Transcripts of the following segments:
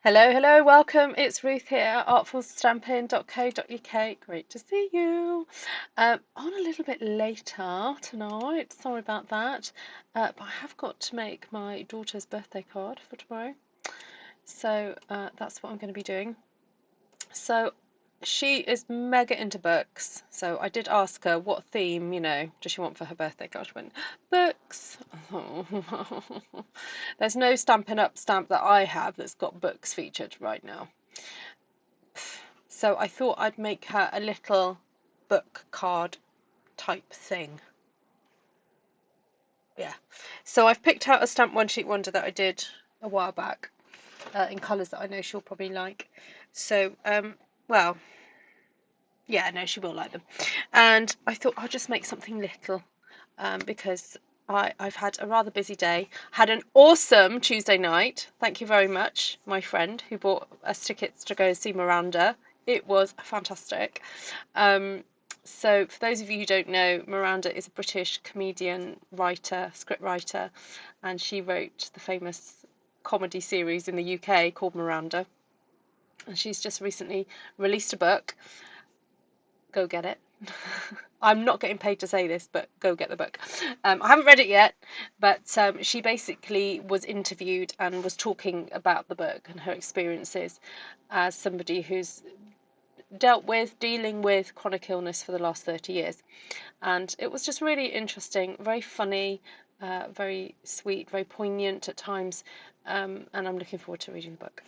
Hello, hello, welcome. It's Ruth here at artfulstampin.co.uk. Great to see you. On a little bit later tonight, sorry about that, but I have got to make my daughter's birthday card for tomorrow. So that's what I'm going to be doing. So she is mega into books. So I did ask her what theme, does she want for her birthday card. She went, books. There's no Stampin' Up stamp that I have that's got books featured right now. So I thought I'd make her a little book card type thing. Yeah. So I've picked out a Stamp One Sheet Wonder that I did a while back in colours that I know she'll probably like. So, well, yeah, no, she will like them. And I thought I'll just make something little because I've had a rather busy day. Had an awesome Tuesday night. Thank you very much, my friend who bought us tickets to go see Miranda. It was fantastic. So for those of you who don't know, Miranda is a British comedian, writer, script writer, and she wrote the famous comedy series in the UK called Miranda. And she's just recently released a book. Go get it. I'm not getting paid to say this, but go get the book. I haven't read it yet, but she basically was interviewed and was talking about the book and her experiences as somebody who's dealing with chronic illness for the last 30 years. And it was just really interesting, very funny, very sweet, very poignant at times, and I'm looking forward to reading the book.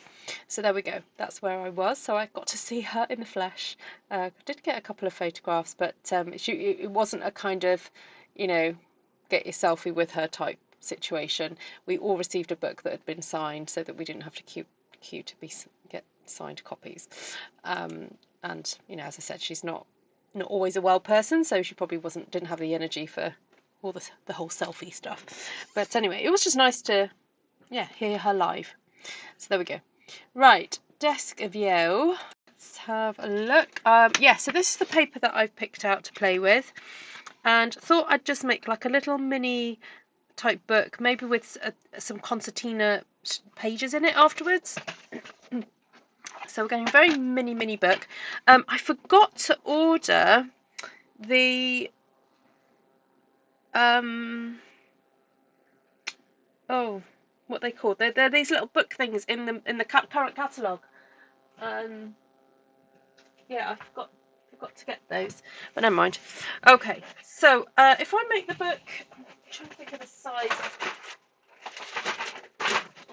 So there we go, that's where I was. So I got to see her in the flesh. I did get a couple of photographs, but it wasn't a kind of, get your selfie with her type situation. We all received a book that had been signed so that we didn't have to queue to get signed copies. And as I said, she's not always a well person, so she probably didn't have the energy for all the whole selfie stuff. But anyway, it was just nice to hear her live. So there we go. Right, desk view. Let's have a look. So this is the paper that I've picked out to play with, and thought I'd just make like a little mini type book, maybe with some concertina pages in it afterwards. So we're going very mini book. I forgot to order the what they called. They're these little book things in the current catalogue. I forgot to get those, but never mind. Okay, so if I make the book, I'm trying to think of the size.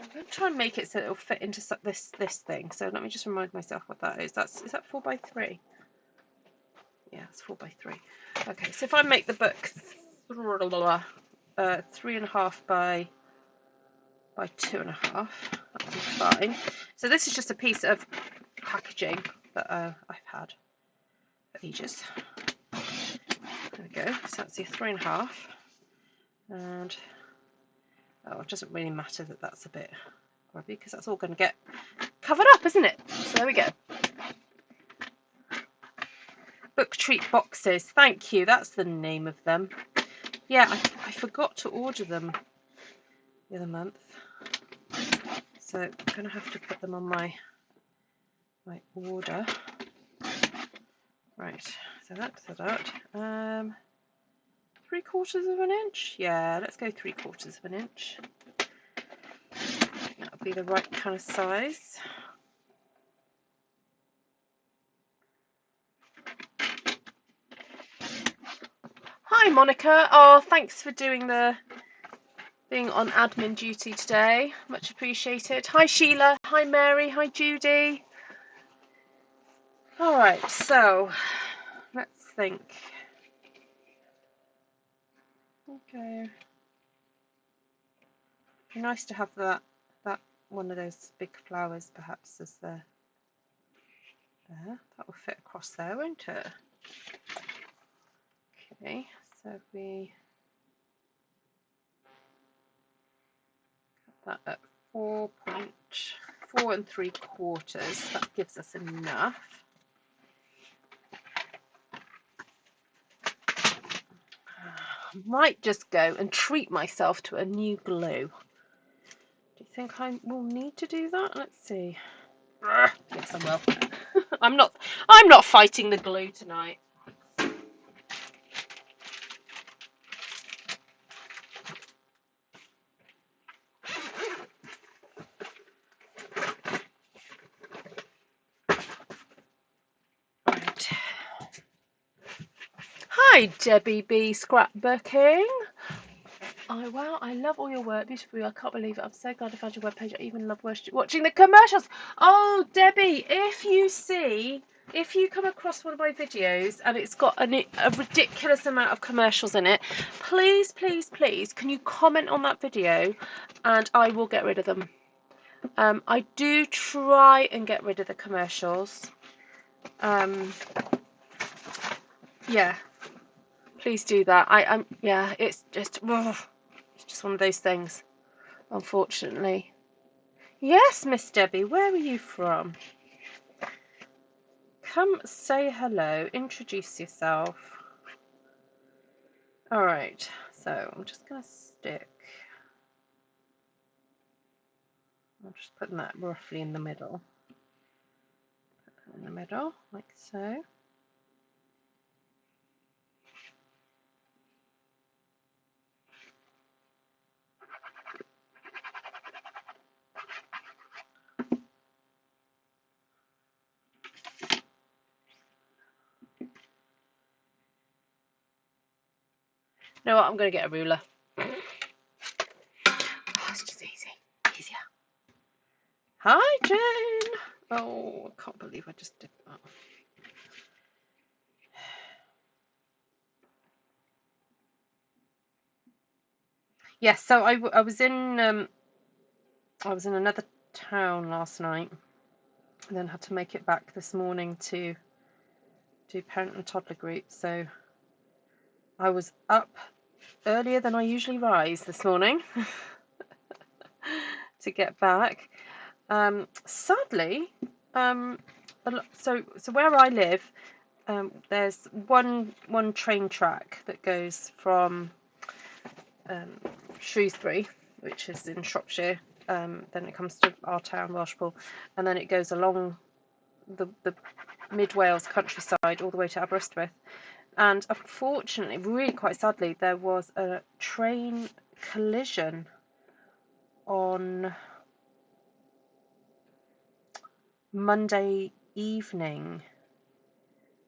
I'm going to try and make it so it'll fit into this thing. So let me just remind myself what that is. Is that 4x3? Yeah, it's 4x3. Okay, so if I make the book 3.5 by 2.5, that'll be fine. So this is just a piece of packaging that I've had for ages. There we go. So that's your 3.5, and it doesn't really matter that that's a bit grubby because that's all going to get covered up, isn't it? So there we go. Book treat boxes. Thank you. That's the name of them. Yeah, I forgot to order them the other month, so I'm going to have to put them on my order. Right, so that's that. 3/4 of an inch. Yeah, let's go 3/4 of an inch. That'll be the right kind of size. Hi Monica. Oh, thanks for being on admin duty today. Much appreciated. Hi Sheila. Hi Mary. Hi Judy. All right, so let's think. Okay. It'd be nice to have that one of those big flowers perhaps as there. That will fit across there, won't it? Okay, so we cut that at 4.4 3/4. That gives us enough. Might just go and treat myself to a new glue. Do you think I will need to do that? Let's see. Yes, I will. I'm not fighting the glue tonight. Right. Hi, Debbie B. Scrapbooking. Oh, wow, I love all your work. Beautiful. I can't believe it. I'm so glad I found your webpage. I even love watching the commercials. Oh, Debbie, if you come across one of my videos and it's got a ridiculous amount of commercials in it, please, please, please, can you comment on that video and I will get rid of them. I do try and get rid of the commercials. Yeah, please do that. Yeah, it's just one of those things, unfortunately. Yes, Miss Debbie, where are you from? Come say hello, introduce yourself. Alright, so I'm just going to I'm just putting that roughly in the middle. Like so. You know what, I'm going to get a ruler. It's just easier. Hi, Jane. Oh, I can't believe I just did that. Yes, so I was in another town last night, and then had to make it back this morning to do parent and toddler group. So I was up earlier than I usually rise this morning to get back. Sadly, so where I live, there's one train track that goes from Shrewsbury, which is in Shropshire. Then it comes to our town, Welshpool, and then it goes along the mid Wales countryside all the way to Aberystwyth. And unfortunately, really quite sadly, there was a train collision on Monday evening.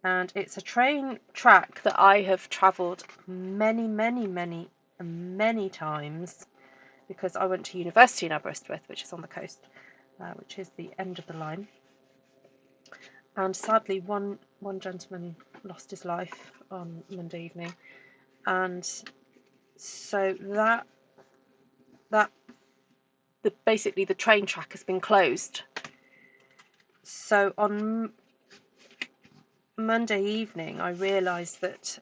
And it's a train track that I have travelled many times, because I went to university in Aberystwyth, which is on the coast, which is the end of the line. And sadly, one gentleman lost his life on Monday evening, and so basically the train track has been closed. So on Monday evening, I realised that.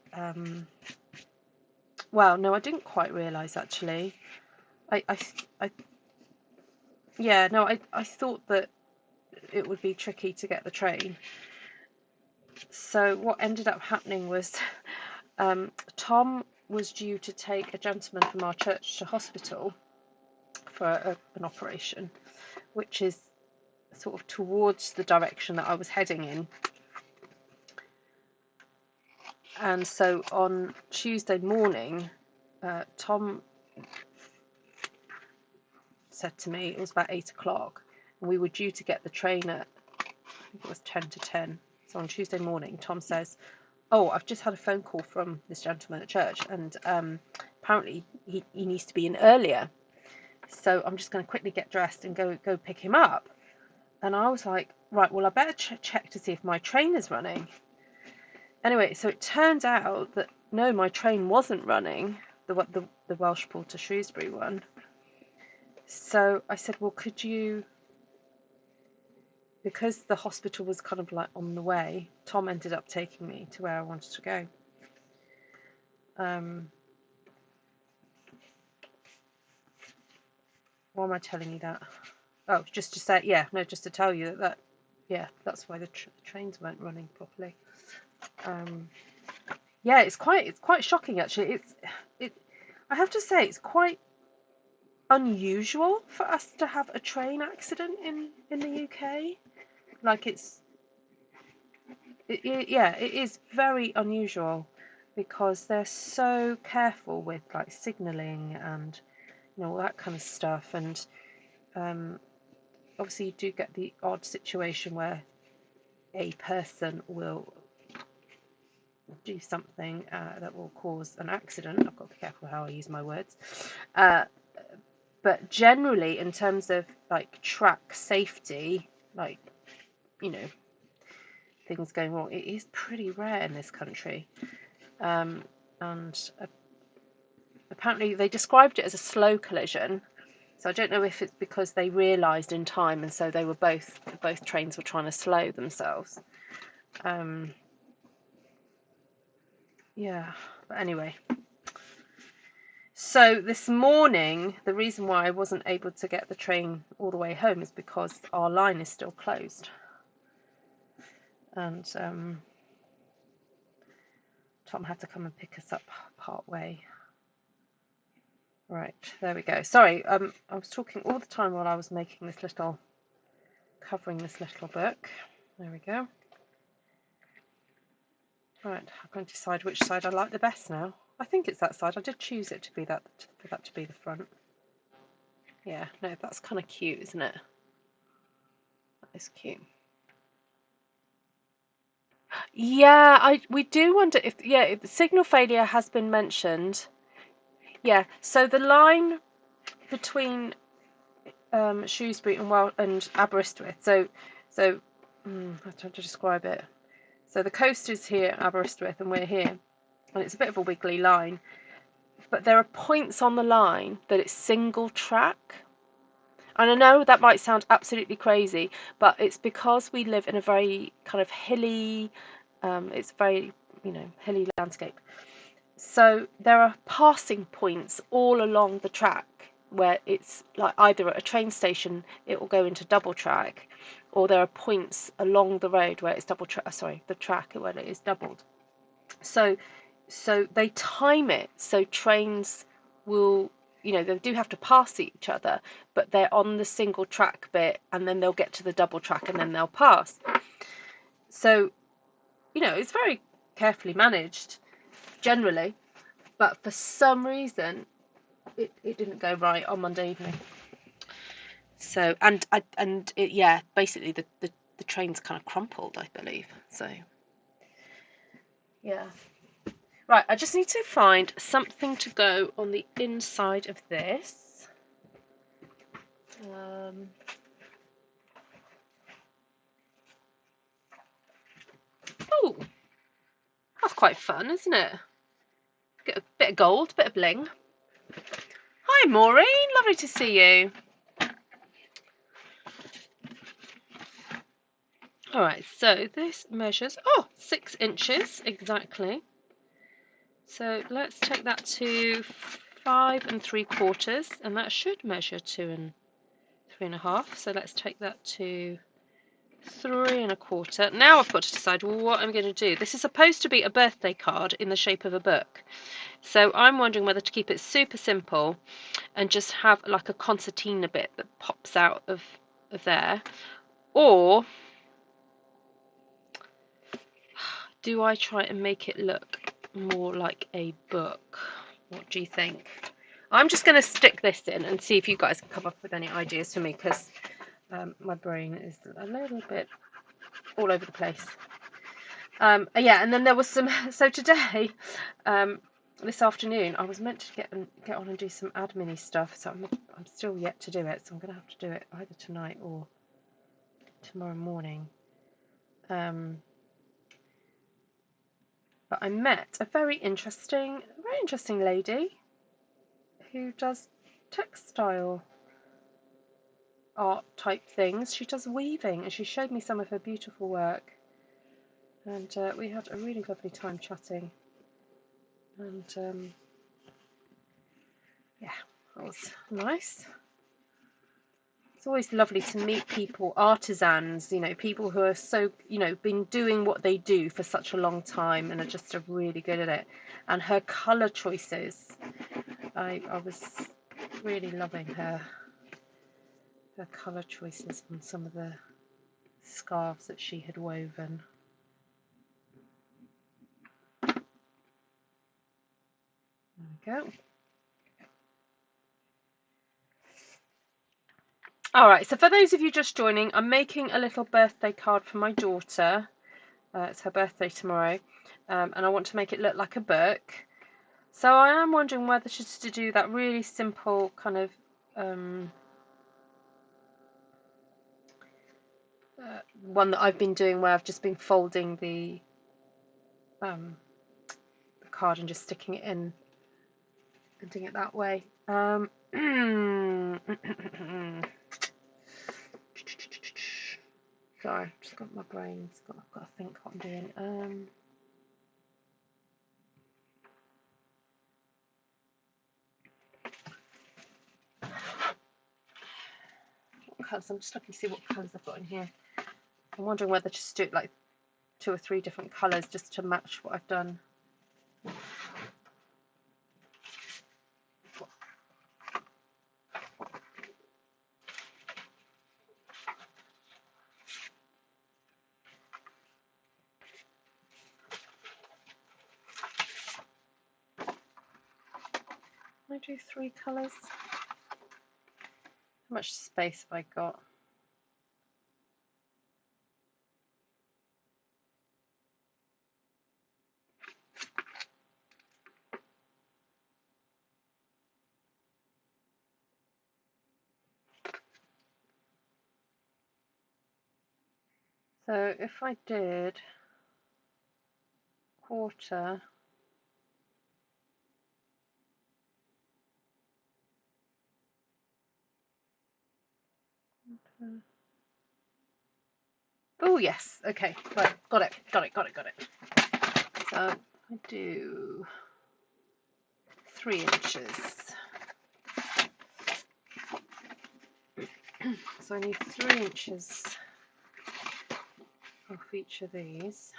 Well, no, I didn't quite realise actually. I thought that it would be tricky to get the train. So what ended up happening was Tom was due to take a gentleman from our church to hospital for an operation, which is sort of towards the direction that I was heading in. And so on Tuesday morning, Tom said to me, it was about 8 o'clock, and we were due to get the train at, I think it was 10 to 10. So on Tuesday morning, Tom says, oh, I've just had a phone call from this gentleman at church, and apparently he needs to be in earlier. So I'm just going to quickly get dressed and go pick him up. And I was like, right, well, I better check to see if my train is running. Anyway, so it turned out that no, my train wasn't running, the Welshpool to Shrewsbury one. So I said, well, could you, because the hospital was kind of like on the way, Tom ended up taking me to where I wanted to go. Why am I telling you that? Oh, just to say, yeah, no, just to tell you that yeah, that's why the trains weren't running properly. Yeah, it's quite shocking actually. I have to say, it's quite unusual for us to have a train accident in the UK. Like yeah, it is very unusual because they're so careful with like signalling and all that kind of stuff. And obviously you do get the odd situation where a person will do something that will cause an accident. I've got to be careful how I use my words. But generally, in terms of like track safety, like, things going wrong, it is pretty rare in this country. And apparently they described it as a slow collision. So I don't know if it's because they realised in time, and so they were both trains were trying to slow themselves. Yeah, but anyway. So this morning, the reason why I wasn't able to get the train all the way home is because our line is still closed. And Tom had to come and pick us up part way. Right, there we go. Sorry, I was talking all the time while I was making this little, covering this little book. There we go. Right, I'm going to decide which side I like the best now. I think it's that side. I did choose it to be that, for that to be the front. Yeah, no, that's kind of cute, isn't it? That is cute. Yeah, we do wonder if if signal failure has been mentioned. Yeah, so the line between Shrewsbury and Aberystwyth. So I'm trying to describe it. So the coast is here at Aberystwyth, and we're here, and it's a bit of a wiggly line. But there are points on the line that it's single track. And I know that might sound absolutely crazy, but it's because we live in a very kind of hilly, it's very, hilly landscape. So there are passing points all along the track where it's like either at a train station it will go into double track, or there are points along the road where it's double track. Sorry, the track where it is doubled. So they time it so trains will, they do have to pass each other, but they're on the single track bit, and then they'll get to the double track, and then they'll pass. So, it's very carefully managed generally, but for some reason it didn't go right on Monday evening. So basically the train's kind of crumpled, I believe. So yeah. Right, I just need to find something to go on the inside of this. Oh, that's quite fun, isn't it? Get a bit of gold, bit of bling. Hi, Maureen. Lovely to see you. All right, so this measures 6 inches exactly. So let's take that to 5 3/4, and that should measure 2 3.5. So let's take that to 3 1/4. Now I've got to decide what I'm going to do. This is supposed to be a birthday card in the shape of a book. So I'm wondering whether to keep it super simple and just have like a concertina bit that pops out of there, or do I try and make it look more like a book? What do you think? I'm just going to stick this in and see if you guys can come up with any ideas for me, because my brain is a little bit all over the place. Yeah, and then there was some. So today, this afternoon, I was meant to get on and do some admin-y stuff. So I'm still yet to do it. So I'm going to have to do it either tonight or tomorrow morning. But I met a very interesting lady who does textile art type things. She does weaving, and she showed me some of her beautiful work, and we had a really lovely time chatting. And yeah, that was nice. It's always lovely to meet people, artisans, people who are so, been doing what they do for such a long time and are just really good at it. And her colour choices, I was really loving her colour choices on some of the scarves that she had woven. There we go. Alright, so for those of you just joining, I'm making a little birthday card for my daughter. It's her birthday tomorrow, and I want to make it look like a book. So I am wondering whether just to do that really simple kind of one that I've been doing, where I've just been folding the card and just sticking it in and doing it that way. Sorry, I've just got my brains. I've got to think what I'm doing. What colours? I'm just looking to see what colours I've got in here. I'm wondering whether to just do it like 2 or 3 different colours just to match what I've done. Can I do 3 colours? How much space have I got? So if I did quarter, oh yes, okay, right, got it. So I do 3 inches. So I need 3 inches off each of these.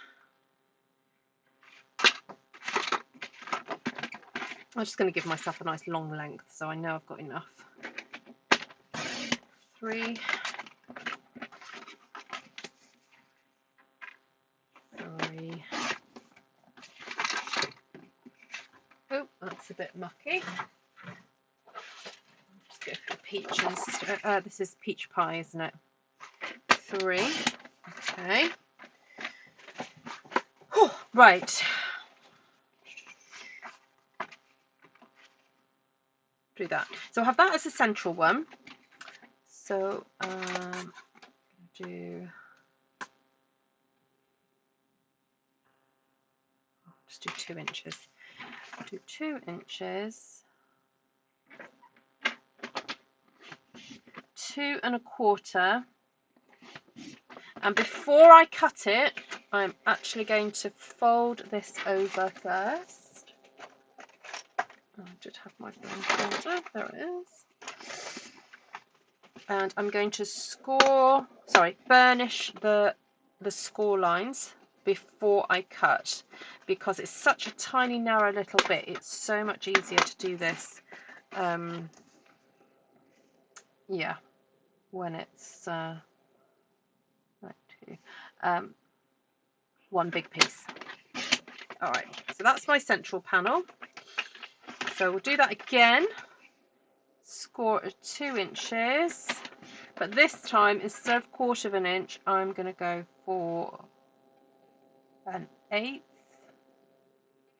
I'm just going to give myself a nice long length so I know I've got enough. 3, 3. Oh, that's a bit mucky. Just go for the peaches. This is peach pie, isn't it? 3. Okay. Right. Do that. So I have that as a central one. So just do 2 inches. Do 2 inches. 2 1/4. And before I cut it, I'm actually going to fold this over first. I did have my folder. There it is. And I'm going to burnish the score lines before I cut, because it's such a tiny narrow little bit. It's so much easier to do this yeah, when it's one big piece. Alright, so that's my central panel. So we'll do that again. Score at 2 inches, but this time instead of 1/4 of an inch, I'm going to go for an 1/8.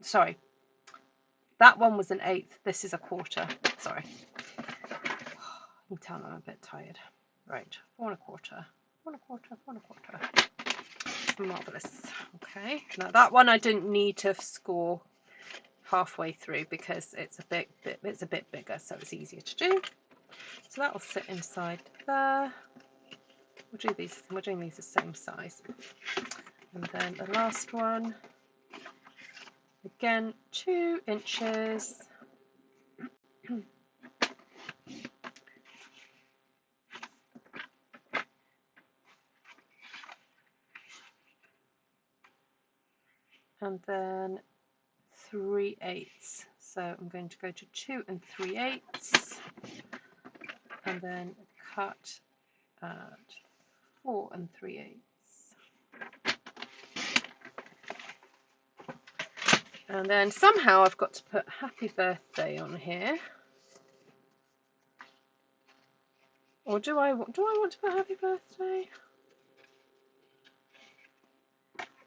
Sorry, that one was an 1/8. This is a 1/4. Sorry, you can tell I'm a bit tired. Right, 1 1/4, 1 1/4, 1 1/4. Marvelous. Okay, now that one I didn't need to score halfway through because it's a bit bigger, so it's easier to do. So that will sit inside there. We're doing these the same size. And then the last one, again 2 inches. And then 3/8. So I'm going to go to 2 3/8 and then cut at 4 3/8. And then somehow I've got to put happy birthday on here. Or do I want to put happy birthday?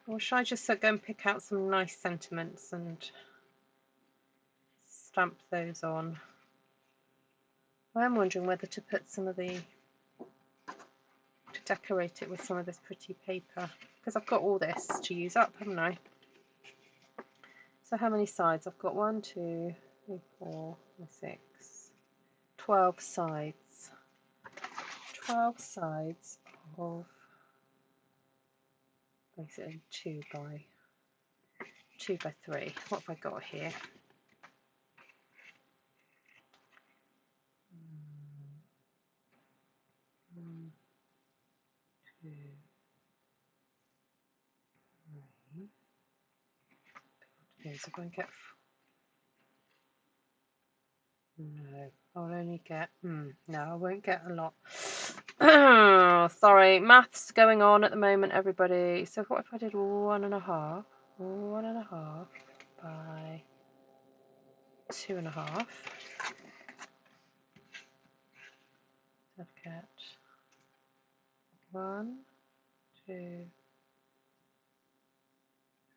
Or should I just go and pick out some nice sentiments and stamp those on? I'm wondering whether to put some of to decorate it with some of this pretty paper, because I've got all this to use up, haven't I? So how many sides? I've got 1, 2, 3, 4, 6, 12 sides. 12 sides of basically 2 by 3. What have I got here? 1, 2, 3. Okay, so if I get no, I'll only get no, I won't get a lot. Sorry, maths going on at the moment, everybody. So what if I did 1.5 by 2.5? I'd get 1, 2,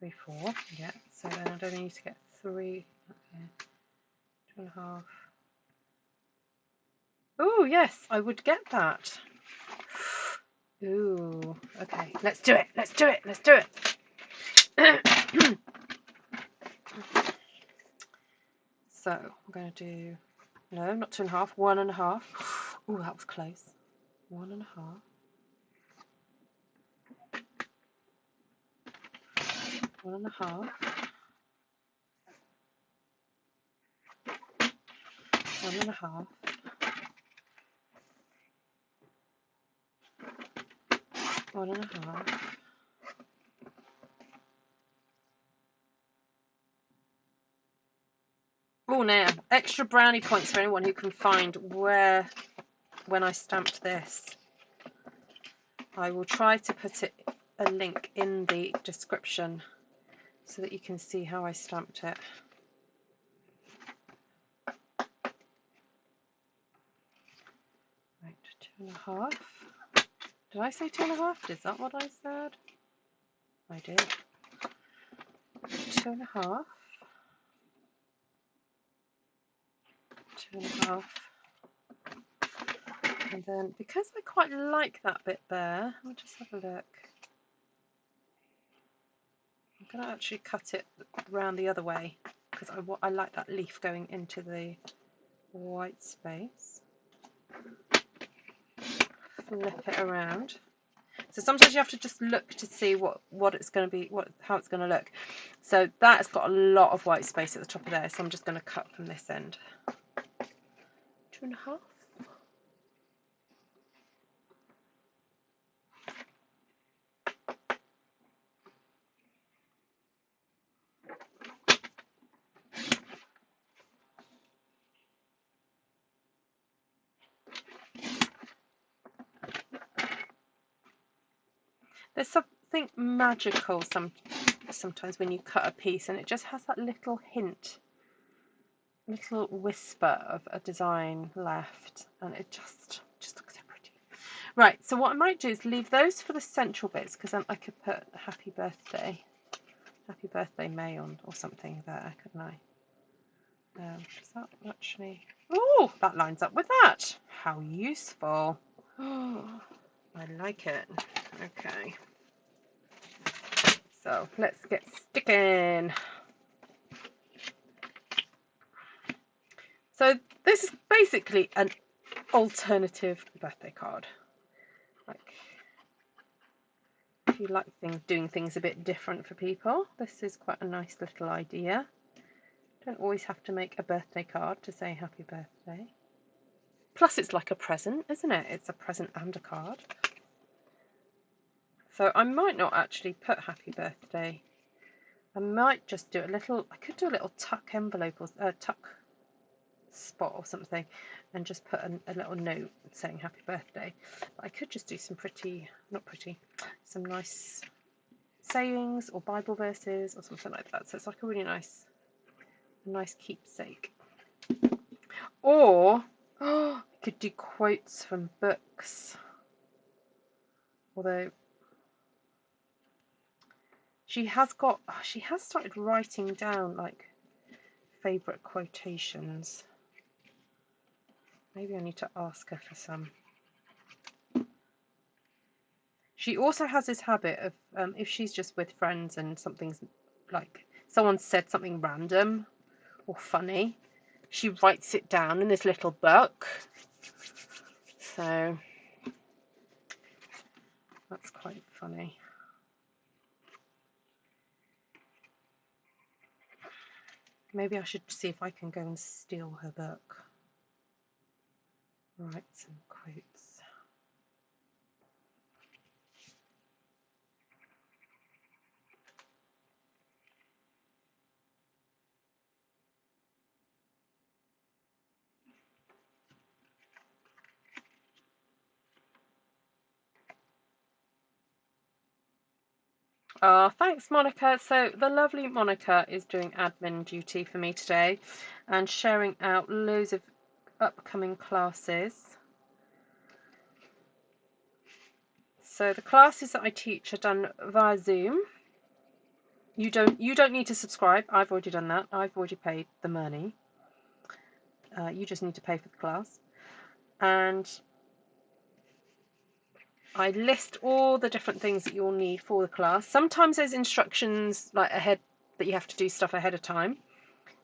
3, 4. Yeah, so then I'd only need to get 3. Okay, 2.5. Oh yes, I would get that. Ooh, okay, let's do it. Let's do it. Let's do it. So I'm going to do no, not 2.5, 1.5. Oh, that was close. 1.5. 1.5. 1.5. 1.5. Oh, now extra brownie points for anyone who can find where when I stamped this. I will try to put a link in the description so that you can see how I stamped it. Right, 2.5. Did I say 2.5? Is that what I said? I did. 2.5. 2.5. And then, because I quite like that bit there, I'll just have a look. I'm going to actually cut it round the other way because I like that leaf going into the white space. Flip it around. So sometimes you have to just look to see what it's going to be, how it's going to look. So that's got a lot of white space at the top of there, so I'm just going to cut from this end. 2.5. There's something magical sometimes when you cut a piece and it just has that little hint, little whisper of a design left, and it just looks so pretty. Right, so what I might do is leave those for the central bits, because then I could put happy birthday May on or something there, couldn't I? Does that actually... Oh, that lines up with that. How useful. Oh, I like it. Okay. So let's get sticking. So this is basically an alternative birthday card. Like, if you like doing things a bit different for people, this is quite a nice little idea. Don't always have to make a birthday card to say happy birthday. Plus it's like a present, isn't it? It's a present and a card. So I might not actually put happy birthday. I might just do a little, I could do a little tuck envelope or tuck spot or something and just put a little note saying happy birthday. But I could just do some some nice sayings or Bible verses or something like that. So it's like a really nice keepsake. Or I could do quotes from books. Although she has started writing down like favourite quotations. Maybe I need to ask her for some. She also has this habit of if she's just with friends and something's like someone said something random or funny, she writes it down in this little book. So that's quite funny. Maybe I should see if I can go and steal her book. Write some quotes. Thanks, Monica. So the lovely Monica is doing admin duty for me today and sharing out loads of upcoming classes. So the classes that I teach are done via Zoom. You don't need to subscribe. I've already done that. I've already paid the money. You just need to pay for the class. And I list all the different things that you'll need for the class. Sometimes there's instructions like ahead that you have to do stuff ahead of time.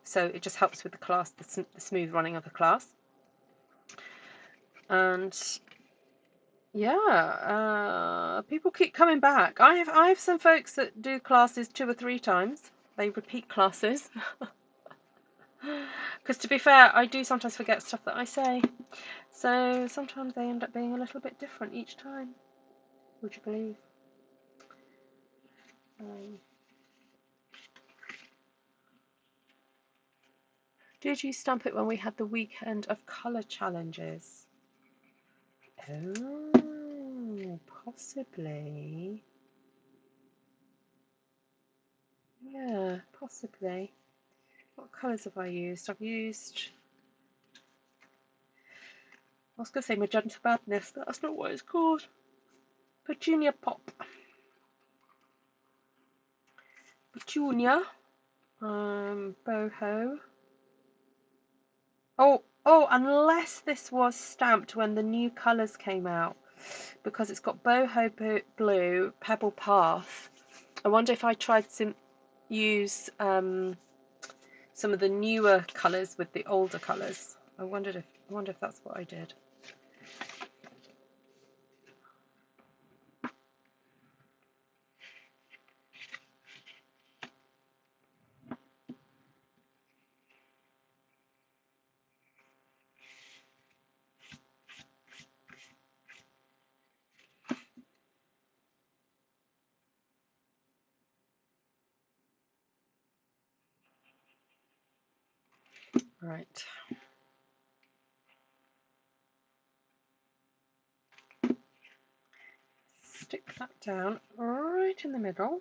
So it just helps with the class, the smooth running of the class. And yeah, people keep coming back. I have some folks that do classes 2 or 3 times. They repeat classes. Because to be fair, I do sometimes forget stuff that I say. So sometimes they end up being a little bit different each time. Would you believe? Did you stamp it when we had the weekend of colour challenges? Oh, possibly. Yeah, possibly. What colours have I used? I was going to say Magenta Madness, but that's not what it's called. Petunia Pop. Petunia. Boho. Oh, unless this was stamped when the new colours came out, because it's got Boho Blue, Pebble Path. I wonder if I tried to use some of the newer colours with the older colours. I wonder if that's what I did. Right. Stick that down right in the middle.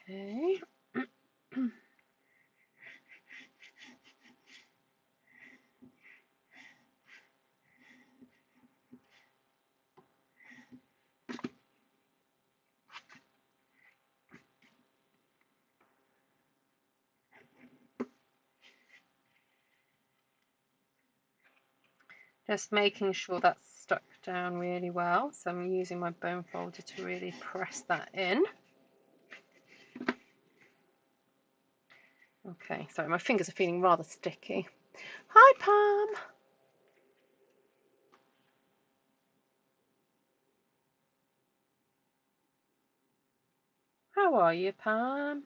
Okay. Just making sure that's stuck down really well. So I'm using my bone folder to really press that in. Okay, sorry, my fingers are feeling rather sticky. Hi, Pam. How are you, Pam?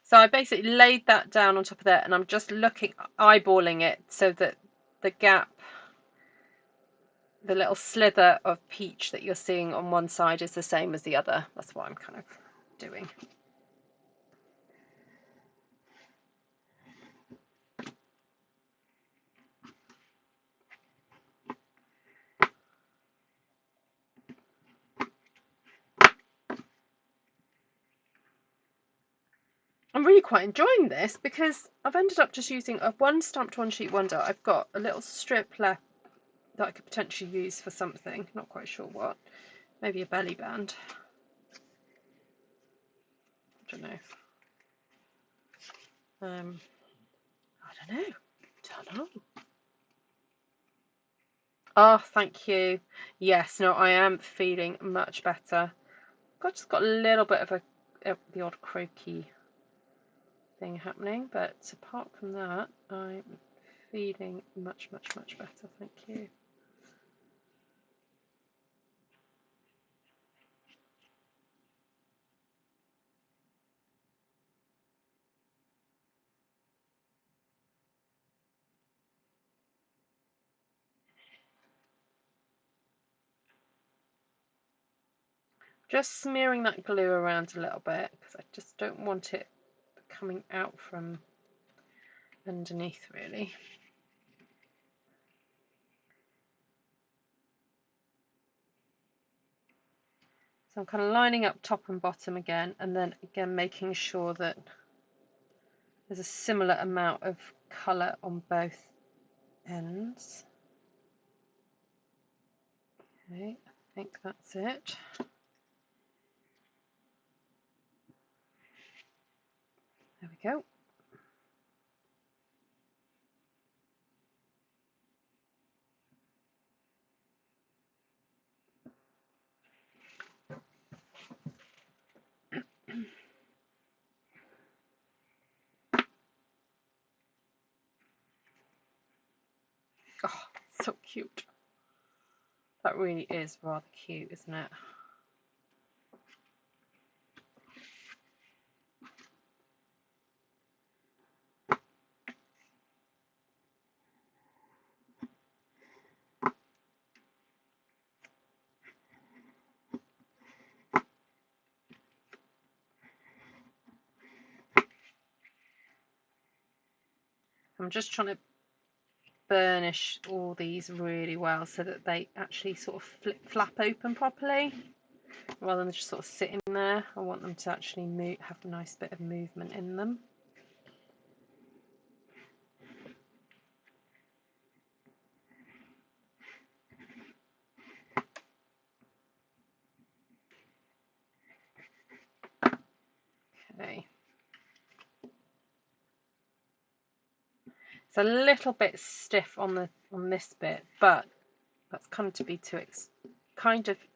So I basically laid that down on top of there, and I'm just eyeballing it so that the gap, the little slither of peach that you're seeing on one side is the same as the other. That's what I'm kind of doing. I'm really quite enjoying this because I've ended up just using a one stamped one sheet wonder. I've got a little strip left that I could potentially use for something, not quite sure what. Maybe a belly band. I don't know. I don't know. Don't know. Oh, thank you. Yes, no, I am feeling much better. I've just got a little bit of the odd croaky thing happening, but apart from that, I'm feeling much, much, much better. Thank you. Just smearing that glue around a little bit because I just don't want it coming out from underneath, really. So I'm kind of lining up top and bottom again, and then again making sure that there's a similar amount of colour on both ends. Okay, I think that's it. There we go. Oh, so cute. That really is rather cute, isn't it? I'm just trying to burnish all these really well so that they actually sort of flap open properly rather than just sort of sitting there. I want them to actually have a nice bit of movement in them. Okay. It's a little bit stiff on this bit, but that's kind of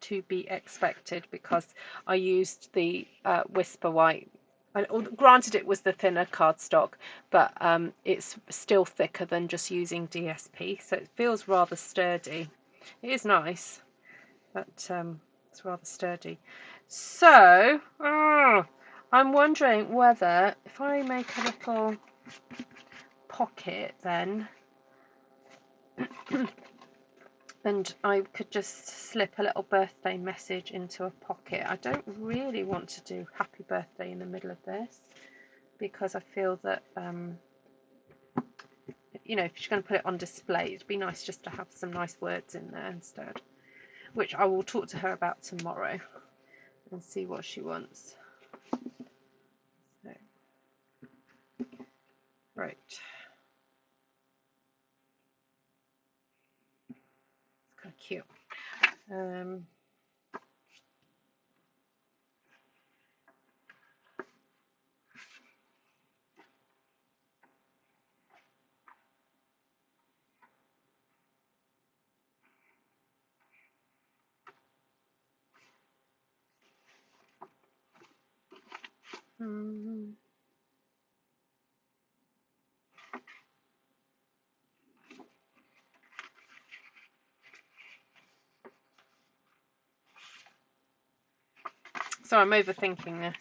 to be expected because I used the Whisper White. Granted, it was the thinner cardstock, but it's still thicker than just using DSP, so it feels rather sturdy. It is nice, but it's rather sturdy. So I'm wondering whether if I make a little pocket then and I could just slip a little birthday message into a pocket. I don't really want to do happy birthday in the middle of this because I feel that you know, if she's going to put it on display, it'd be nice just to have some nice words in there instead, which I will talk to her about tomorrow and see what she wants. So, right. It's kind of cute. So I'm overthinking this.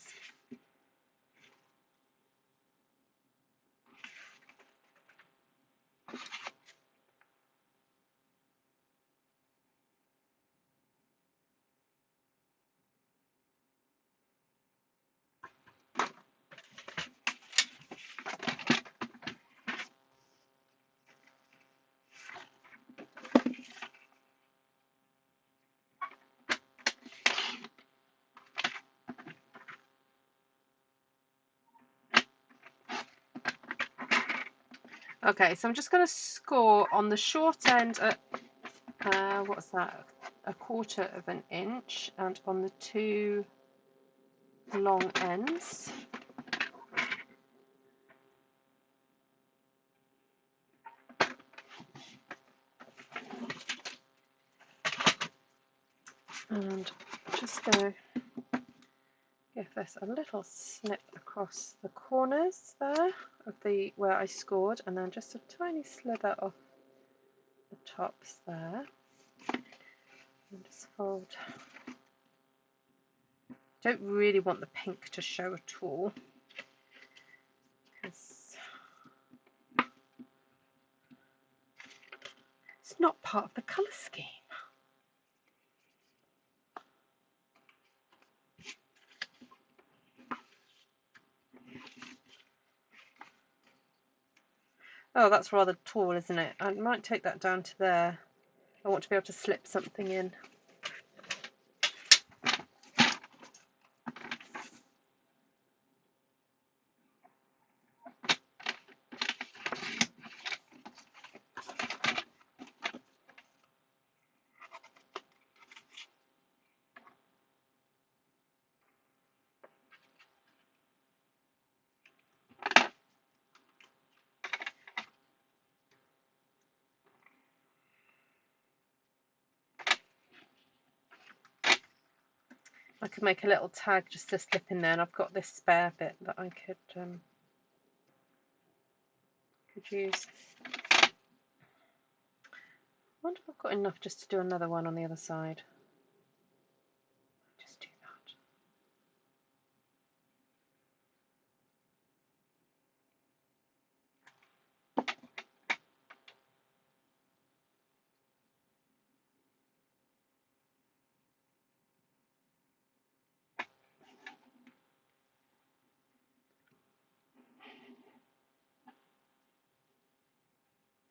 Okay, so I'm just going to score on the short end at, what's that, 1/4 of an inch, and on the 2 long ends. And just going to give this a little snip across the corners there of the where I scored, and then just a tiny slither off the tops there. And just fold. Don't really want the pink to show at all, because it's not part of the colour scheme. Oh, that's rather tall, isn't it? I might take that down to there. I want to be able to slip something in. I could make a little tag just to slip in there, and I've got this spare bit that I could use. I wonder if I've got enough just to do another one on the other side. Just do that.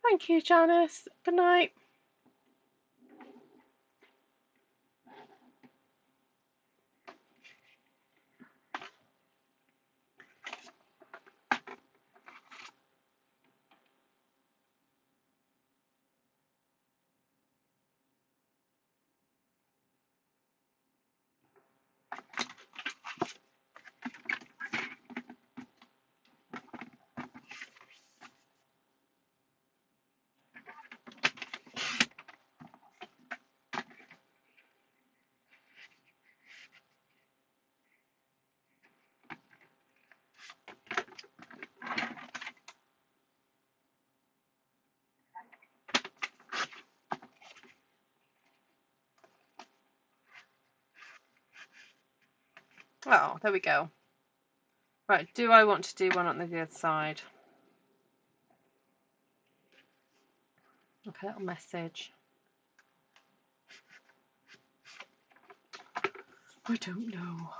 Thank you, Janice. Good night. Oh, there we go. Right, do I want to do one on the other side? Okay, little message. I don't know.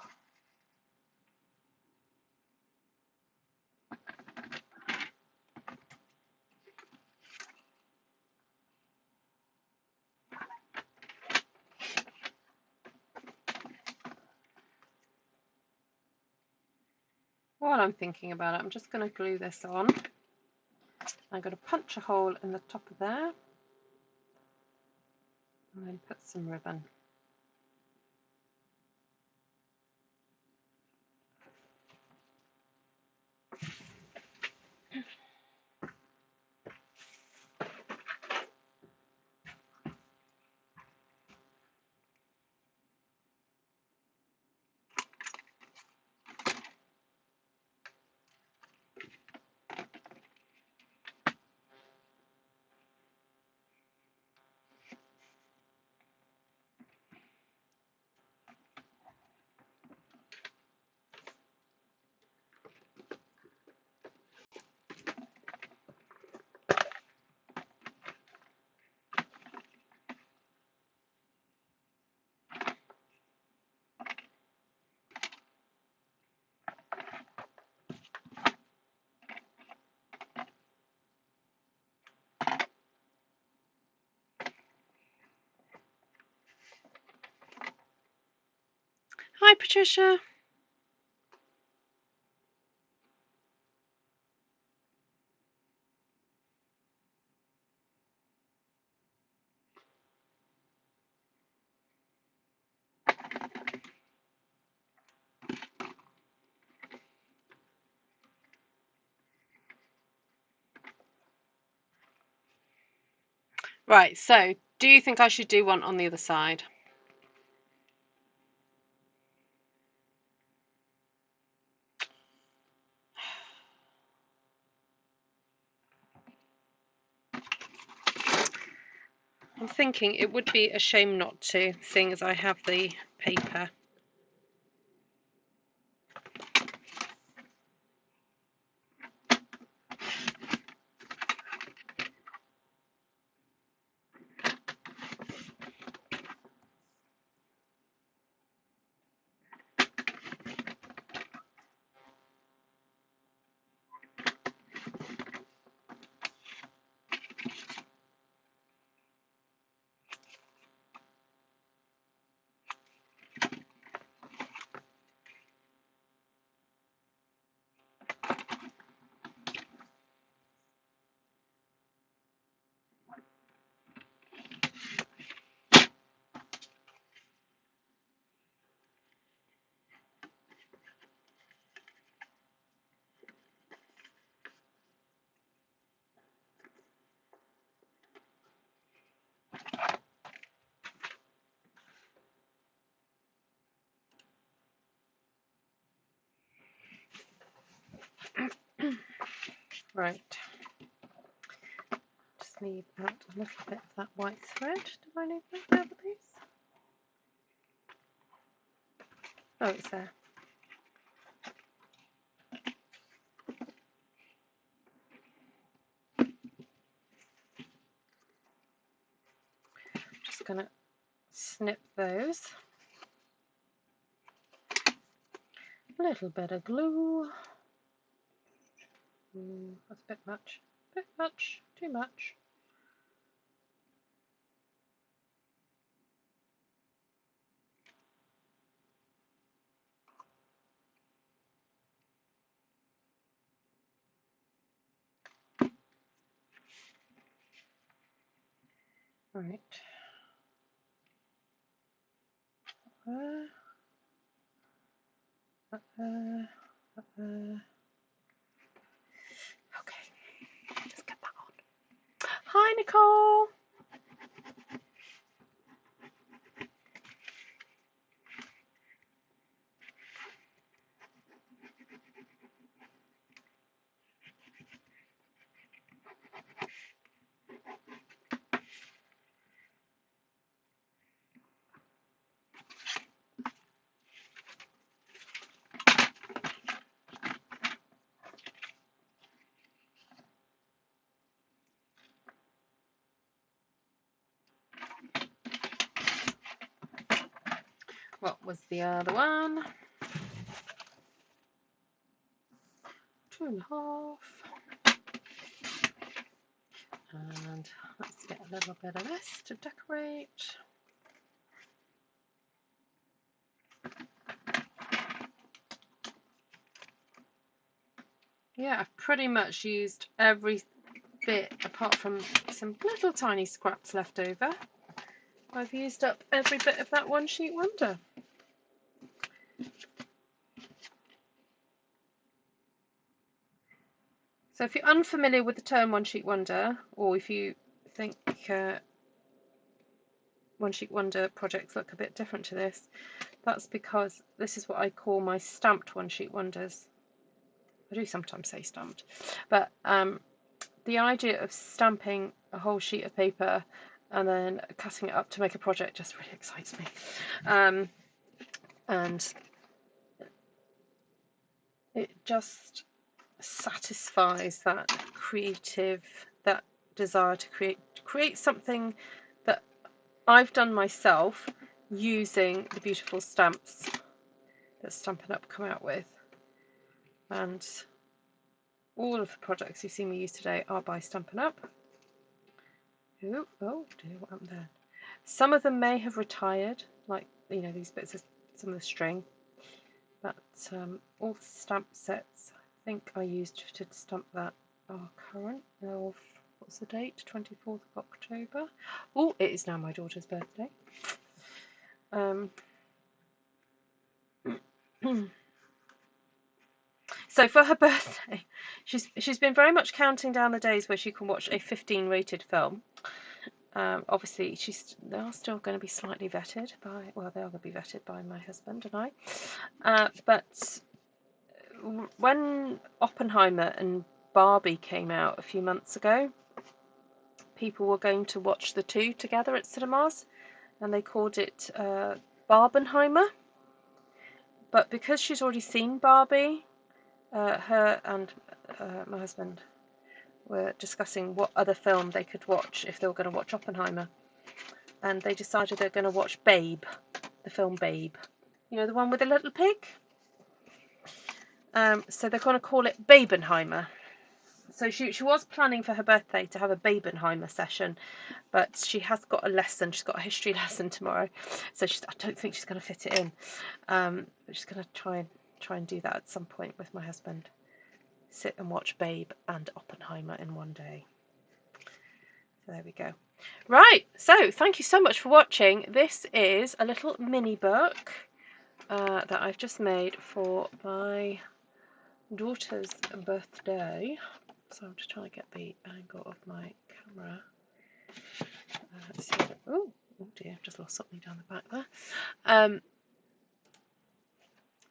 While I'm thinking about it, I'm just going to glue this on. I'm going to punch a hole in the top of there, and then put some ribbon. Patricia. Right, so do you think I should do one on the other side? I'm thinking it would be a shame not to, seeing as I have the paper. Right. Just need out a little bit of that white thread. Do I need the other piece? Oh, it's there. Just gonna snip those. A little bit of glue. That's a bit much. Bit much. Too much. Right. Okay. Just get that on. Hi, Nicole. What was the other one? 2.5. And let's get a little bit of this to decorate. Yeah, I've pretty much used every bit apart from some little tiny scraps left over. I've used up every bit of that one sheet wonder. So if you're unfamiliar with the term one sheet wonder, or if you think one sheet wonder projects look a bit different to this, that's because this is what I call my stamped one sheet wonders. I do sometimes say stamped, but the idea of stamping a whole sheet of paper and then cutting it up to make a project just really excites me. And it just satisfies that creative, that desire to create something that I've done myself using the beautiful stamps that Stampin' Up come out with. And all of the projects you see me use today are by Stampin' Up. Ooh, oh dear, what happened there? Some of them may have retired, like, you know, these bits of some of the string. But all the stamp sets I think I used to stamp that are current. Of what's the date? 24th of October. Oh, it is now my daughter's birthday. So for her birthday, she's been very much counting down the days where she can watch a 15 rated film. Obviously, they are still going to be slightly vetted by, well, they are going to be vetted by my husband and I. But when Oppenheimer and Barbie came out a few months ago, people were going to watch the two together at cinemas, and they called it Barbenheimer. But because she's already seen Barbie, her and my husband were discussing what other film they could watch if they were going to watch Oppenheimer. And they decided they're going to watch Babe, the film Babe. You know, the one with the little pig? So they're going to call it Babenheimer. So she was planning for her birthday to have a Babenheimer session, but she has got a lesson. She's got a history lesson tomorrow, so I don't think she's going to fit it in. But she's going to try and do that at some point with my husband. Sit and watch Babe and Oppenheimer in one day. So there we go. Right, so thank you so much for watching. This is a little mini book that I've just made for my daughter's birthday. So I'm just trying to get the angle of my camera. Let's see. Oh dear, I've just lost something down the back there.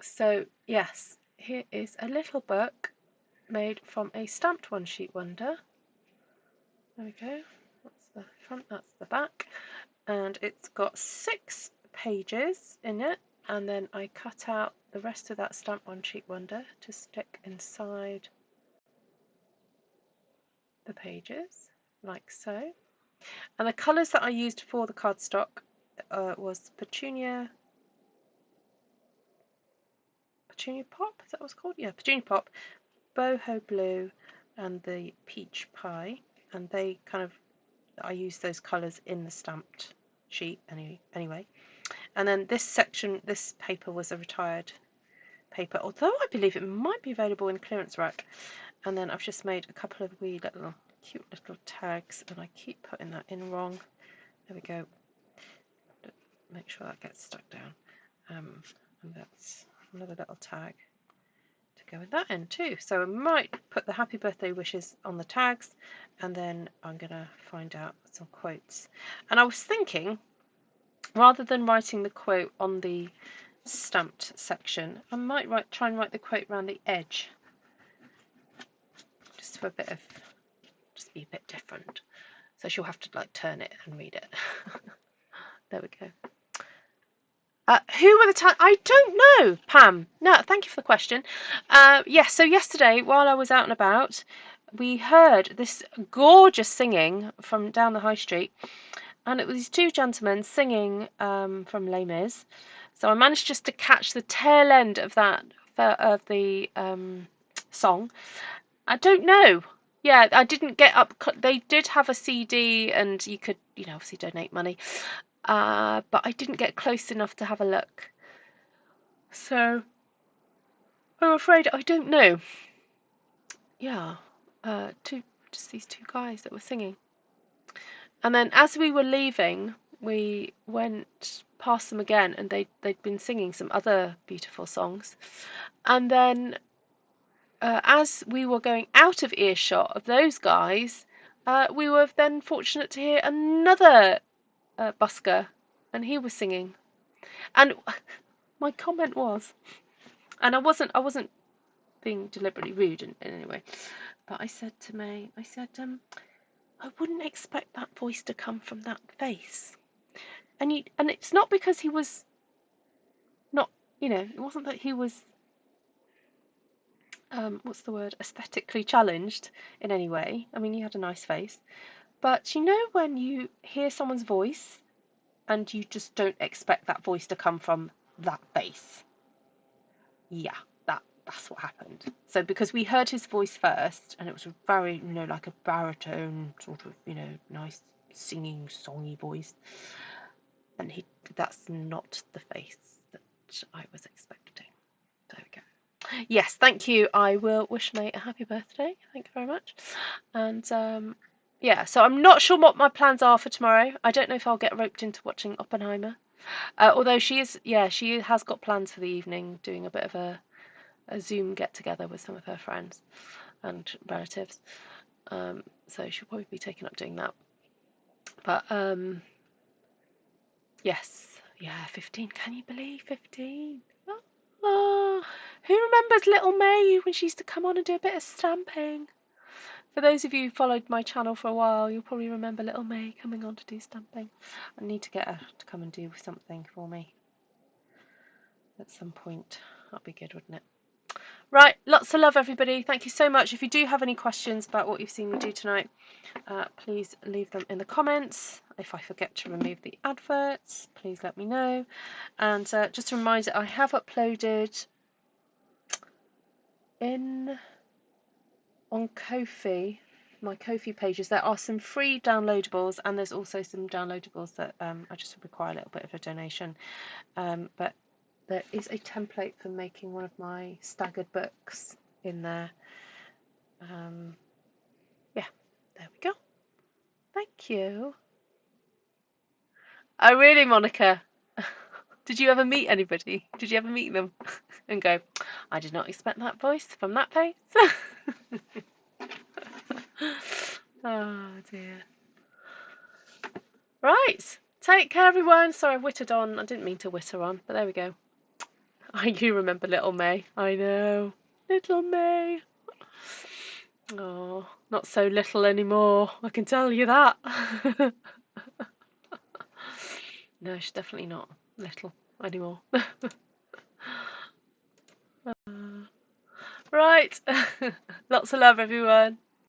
So yes, here is a little book made from a stamped one sheet wonder. There we go. That's the front, that's the back. And it's got 6 pages in it, and then I cut out the rest of that stamped one sheet wonder to stick inside the pages, like so. And the colours that I used for the cardstock was Petunia Pop, is that what it's called? Yeah, Petunia Pop, Boho Blue, and the Peach Pie. And they kind of, I used those colours in the stamped sheet anyway. And then this section, this paper was a retired paper, although I believe it might be available in clearance rack. And then I've just made a couple of wee little cute little tags, and I keep putting that in wrong. There we go. Make sure that gets stuck down. And that's another little tag to go in that end too. So I might put the happy birthday wishes on the tags, and then I'm gonna find out some quotes. And I was thinking, rather than writing the quote on the stamped section, I might try and write the quote around the edge, just for just be a bit different. So she'll have to like turn it and read it. There we go. Who were the time? I don't know, Pam. No, thank you for the question. Yes, so yesterday while I was out and about, we heard this gorgeous singing from down the high street, and it was these 2 gentlemen singing from Les Mis. So I managed just to catch the tail end of that the song. I don't know. Yeah, I didn't get up. They did have a CD, and you could, obviously donate money. But I didn't get close enough to have a look. So I'm afraid I don't know. Yeah, just these 2 guys that were singing. And then as we were leaving, we went past them again, and they'd been singing some other beautiful songs. And then as we were going out of earshot of those guys, we were then fortunate to hear another busker, and he was singing. And my comment was, and I wasn't being deliberately rude in any way, but I said to May, I wouldn't expect that voice to come from that face. And it's not because he was not, it wasn't that he was what's the word, aesthetically challenged in any way. I mean, he had a nice face. But when you hear someone's voice and you just don't expect that voice to come from that face? Yeah, that's what happened. So because we heard his voice first, and it was a very, like a baritone sort of, nice singing, songy voice, and that's not the face that I was expecting. Yes, thank you. I will wish May a happy birthday. Thank you very much. And yeah, so I'm not sure what my plans are for tomorrow. I don't know if I'll get roped into watching Oppenheimer. Although she has got plans for the evening, doing a bit of a Zoom get together with some of her friends and relatives. So she'll probably be taken up doing that. But yes, yeah, 15. Can you believe 15? Oh, who remembers little May when she used to come on and do a bit of stamping? For those of you who followed my channel for a while, you'll probably remember little May coming on to do stamping. I need to get her to come and do something for me at some point. That'd be good, wouldn't it? Right, lots of love, everybody. Thank you so much. If you do have any questions about what you've seen me do tonight, please leave them in the comments. If I forget to remove the adverts, please let me know. And just a reminder, I have uploaded on Ko-fi, my Ko-fi pages, there are some free downloadables, and there's also some downloadables that I just require a little bit of a donation. But there is a template for making one of my staggered books in there. Yeah, there we go. Thank you. Oh, really, Monica? Did you ever meet anybody? Did you ever meet them and go, I did not expect that voice from that face? Oh, dear. Right. Take care, everyone. Sorry, I wittered on. I didn't mean to witter on, but there we go. I do remember little May. I know. Little May. Oh, not so little anymore. I can tell you that. No, she's definitely not little anymore. Right. Lots of love, everyone.